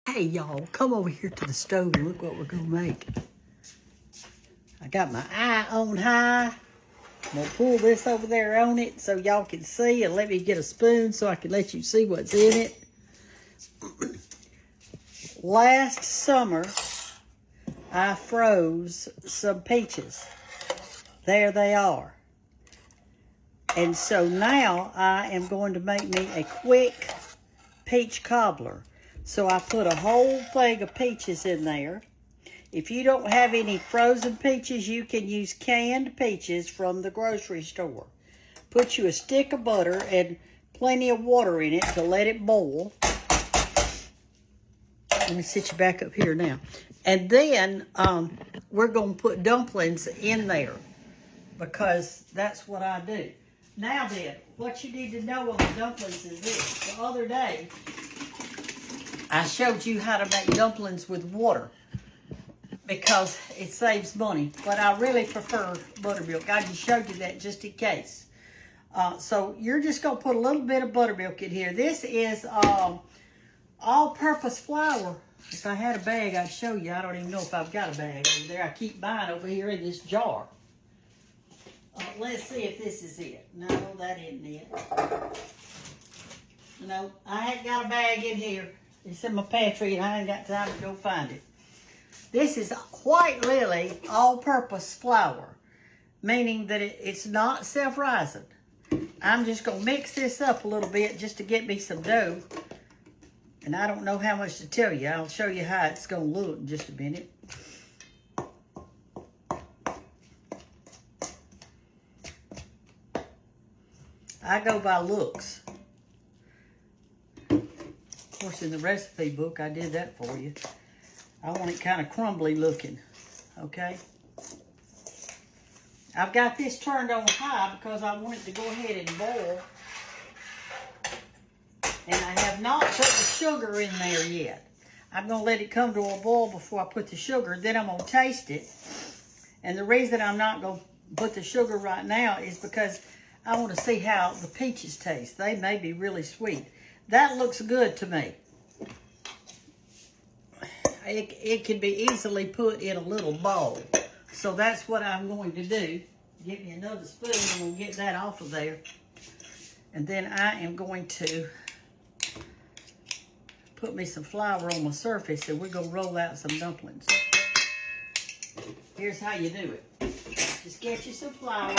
Hey y'all, come over here to the stove and look what we're gonna make. I got my eye on high. I'm gonna pull this over there on it so y'all can see, and let me get a spoon so I can let you see what's in it. Last summer, I froze some peaches. There they are. And so now I am going to make me a quick peach cobbler. So I put a whole thing of peaches in there. If you don't have any frozen peaches, you can use canned peaches from the grocery store. Put you a stick of butter and plenty of water in it to let it boil. Let me sit you back up here now. And then we're going to put dumplings in there because that's what I do. Now then, what you need to know on the dumplings is this. The other day, I showed you how to make dumplings with water because it saves money, but I really prefer buttermilk. I just showed you that just in case. So you're just going to put a little bit of buttermilk in here. This is all-purpose flour. If I had a bag, I'd show you. I don't even know if I've got a bag over there. I keep buying over here in this jar. Let's see if this is it. No, that isn't it. No, I ain't got a bag in here. It's in my pantry and I ain't got time to go find it. This is White Lily all-purpose flour, meaning that it's not self-rising. I'm just going to mix this up a little bit just to get me some dough. And I don't know how much to tell you. I'll show you how it's going to look in just a minute. I go by looks. Of course, in the recipe book, I did that for you. I want it kind of crumbly looking, okay? I've got this turned on high because I want it to go ahead and boil. And I have not put the sugar in there yet. I'm going to let it come to a boil before I put the sugar. Then I'm going to taste it. And the reason I'm not going to put the sugar right now is because I want to see how the peaches taste. They may be really sweet. That looks good to me. It can be easily put in a little bowl. So that's what I'm going to do. Give me another spoon and we'll get that off of there. And then I am going to put me some flour on my surface and we're going to roll out some dumplings. Here's how you do it. Just get you some flour.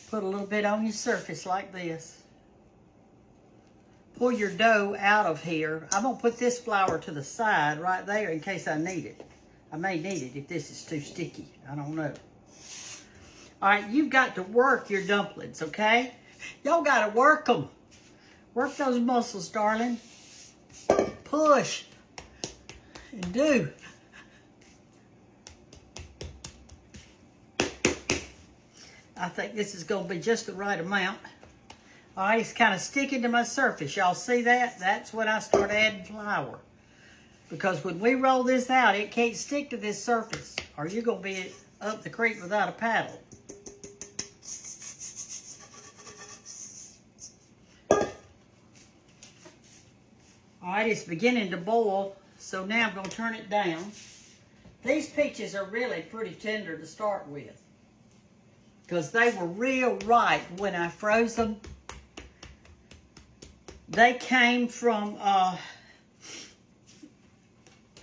Put a little bit on your surface like this. Pull your dough out of here. I'm going to put this flour to the side right there in case I need it. I may need it if this is too sticky. I don't know. All right, you've got to work your dumplings, okay? Y'all got to work them. Work those muscles, darling. Push. And do. I think this is going to be just the right amount. All right, it's kind of sticking to my surface. Y'all see that? That's when I start adding flour. Because when we roll this out, it can't stick to this surface, or you're going to be up the creek without a paddle. All right, it's beginning to boil, so now I'm going to turn it down. These peaches are really pretty tender to start with, because they were real ripe when I froze them. They came from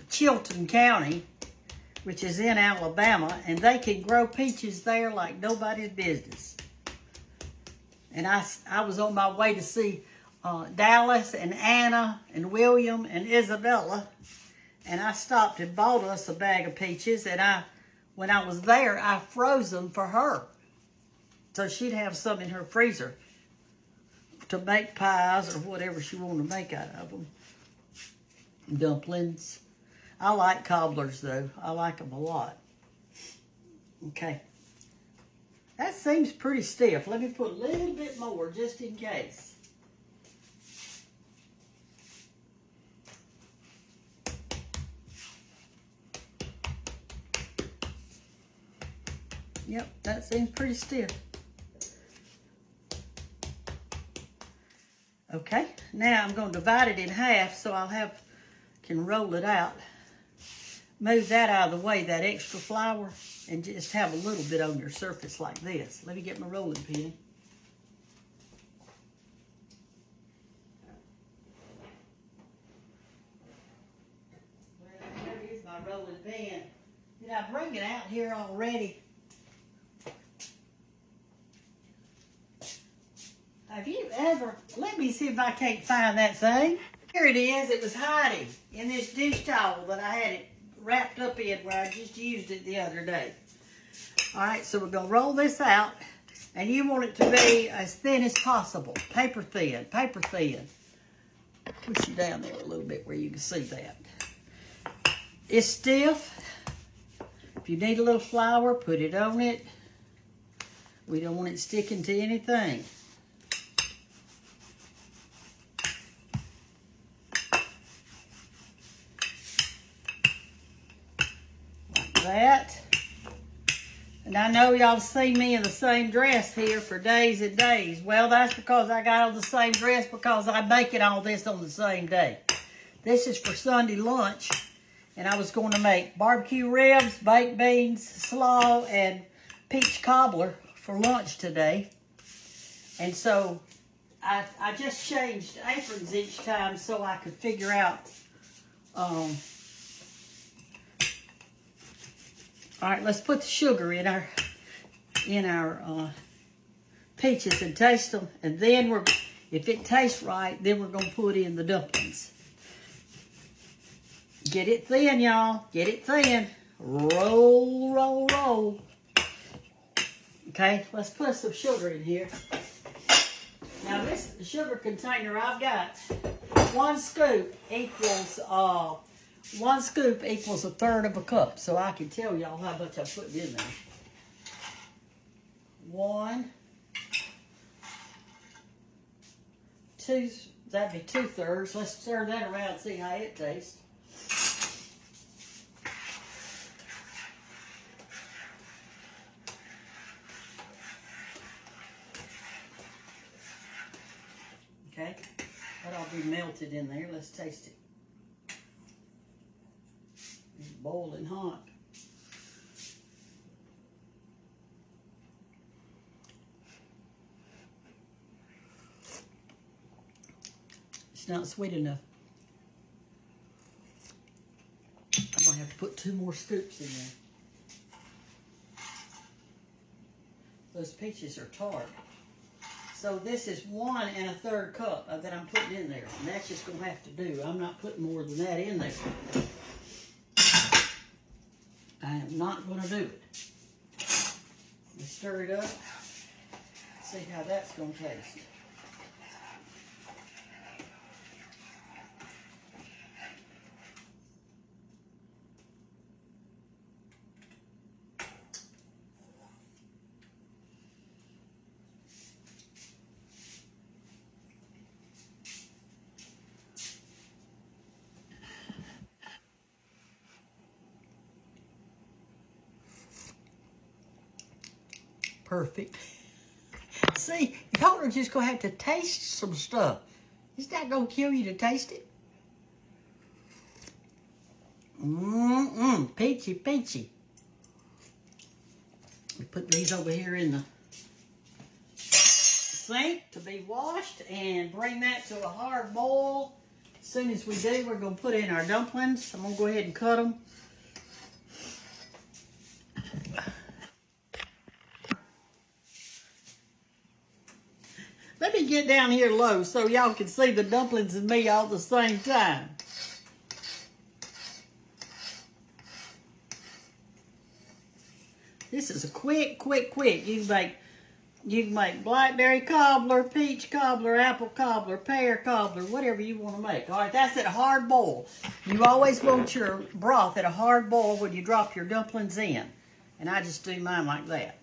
Chilton County, which is in Alabama, and they can grow peaches there like nobody's business. And I was on my way to see Dallas and Anna and William and Isabella, and I stopped and bought us a bag of peaches, and when I was there, I froze them for her. So she'd have some in her freezer to make pies or whatever she wanted to make out of them. Dumplings. I like cobblers, though. I like them a lot. Okay. That seems pretty stiff. Let me put a little bit more just in case. Yep, that seems pretty stiff. Okay, now I'm going to divide it in half so can roll it out. Move that out of the way, that extra flour, and just have a little bit on your surface like this. Let me get my rolling pin. Well, there is my rolling pin. Did I bring it out here already? Have you ever, let me see if I can't find that thing. Here it is. It was hiding in this dish towel that I had it wrapped up in where I just used it the other day. All right, so we're going to roll this out, and you want it to be as thin as possible. Paper thin, paper thin. Push it down there a little bit where you can see that. It's stiff. If you need a little flour, put it on it. We don't want it sticking to anything. That. And I know y'all seen me in the same dress here for days and days. Well, that's because I got on the same dress because I'm making all this on the same day. This is for Sunday lunch, and I was going to make barbecue ribs, baked beans, slaw, and peach cobbler for lunch today. And so I just changed aprons each time so I could figure out all right, let's put the sugar in our peaches and taste them, and then if it tastes right, then we're gonna put in the dumplings. Get it thin, y'all. Get it thin. Roll, roll, roll. Okay, let's put some sugar in here. Now this sugar container I've got, 1 scoop equals 1/3 of a cup, so I can tell y'all how much I'm putting in there. 1, 2, that'd be 2/3. Let's stir that around and see how it tastes. Okay, that'll be melted in there. Let's taste it. It's boiling hot. It's not sweet enough. I'm gonna have to put 2 more scoops in there. Those peaches are tart. So this is 1 1/3 cup that I'm putting in there. And that's just gonna have to do. I'm not putting more than that in there. I am not going to do it. Let's stir it up. See how that's going to taste. Perfect. See, y'all are just going to have to taste some stuff. It's not going to kill you to taste it. Peachy, peachy. We put these over here in the sink to be washed and bring that to a hard boil. As soon as we do, we're going to put in our dumplings. I'm going to go ahead and cut them. Let me get down here low so y'all can see the dumplings and me all at the same time. This is a quick. You can make blackberry cobbler, peach cobbler, apple cobbler, pear cobbler, whatever you want to make. All right, that's at a hard boil. You always want your broth at a hard boil when you drop your dumplings in. And I just do mine like that.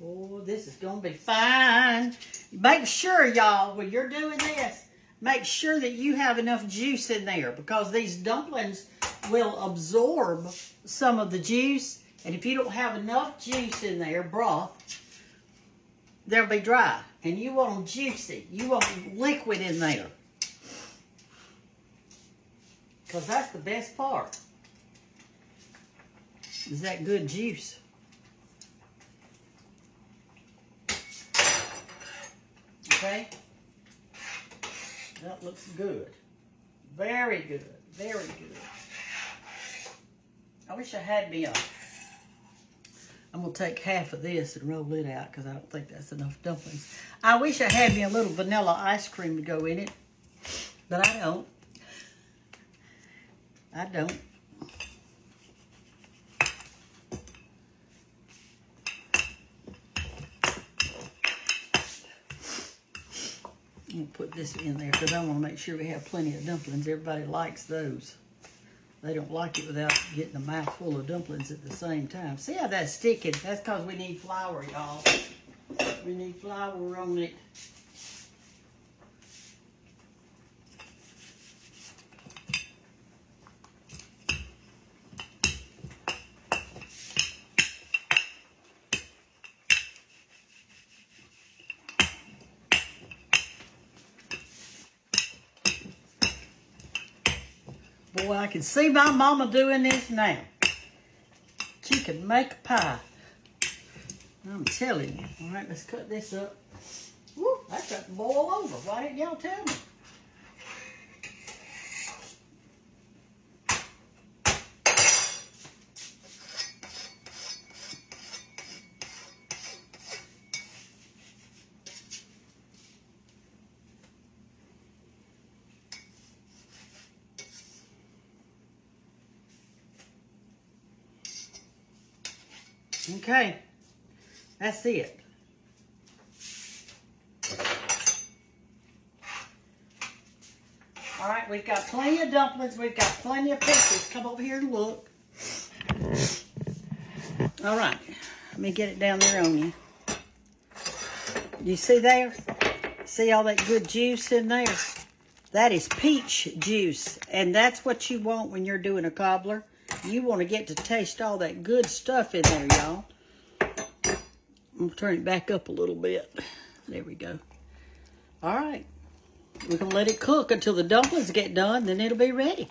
Oh, this is going to be fine. Make sure, y'all, when you're doing this, make sure that you have enough juice in there because these dumplings will absorb some of the juice. And if you don't have enough juice in there, broth, they'll be dry. And you want them juicy. You want liquid in there. Because that's the best part. Is that good juice. Okay? That looks good. Very good. Very good. I wish I had me a... I'm going to take half of this and roll it out because I don't think that's enough dumplings. I wish I had me a little vanilla ice cream to go in it, but I don't. I don't. I'm going to put this in there because I want to make sure we have plenty of dumplings. Everybody likes those. They don't like it without getting a mouthful of dumplings at the same time. See how that's sticking? That's because we need flour, y'all. We need flour on it. Boy, I can see my mama doing this now. She can make a pie. I'm telling you. All right, let's cut this up. Woo, that's got to boil over. Why didn't y'all tell me? Okay, that's it. All right, we've got plenty of dumplings. We've got plenty of pieces. Come over here and look. All right, let me get it down there on you. You see there? See all that good juice in there? That is peach juice, and that's what you want when you're doing a cobbler. You want to get to taste all that good stuff in there, y'all. I'm going to turn it back up a little bit. There we go. All right. We're going to let it cook until the dumplings get done, then it'll be ready.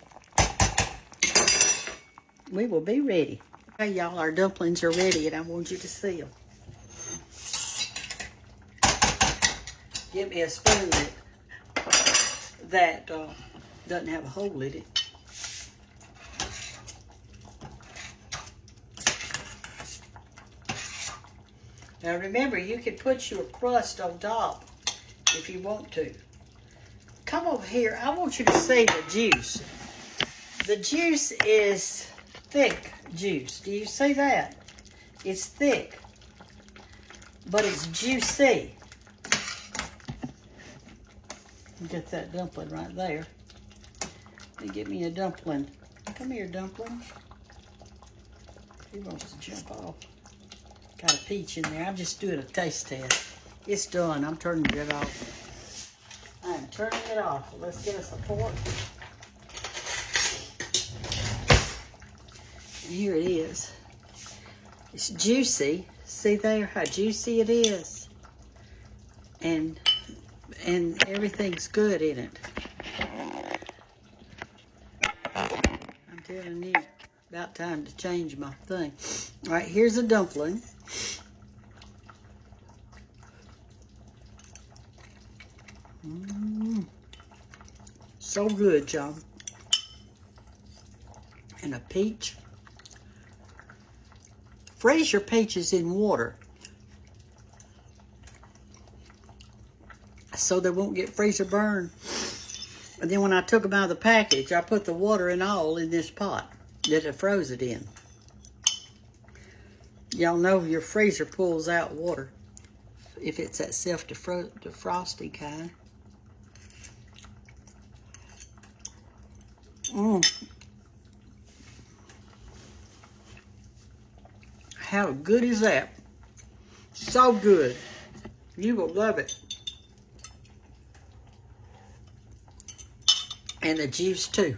We will be ready. Okay, y'all, our dumplings are ready, and I want you to see them. Give me a spoon that doesn't have a hole in it. Now remember, you can put your crust on top if you want to. Come over here. I want you to see the juice. The juice is thick juice. Do you see that? It's thick, but it's juicy. Get that dumpling right there. Let me get me a dumpling. Come here, dumpling. He wants to jump off. Got a peach in there. I'm just doing a taste test. It's done. I'm turning it off. I'm turning it off. Let's get us a fork. And here it is. It's juicy. See there how juicy it is? And everything's good in it. I'm telling you, about time to change my thing. All right, here's a dumpling. So good, y'all. And a peach. Freeze your peaches in water so they won't get freezer burn. And then when I took them out of the package, I put the water and all in this pot that I froze it in. Y'all know your freezer pulls out water if it's that self-defrosting kind. How good is that? So good. You will love it. And the juice too.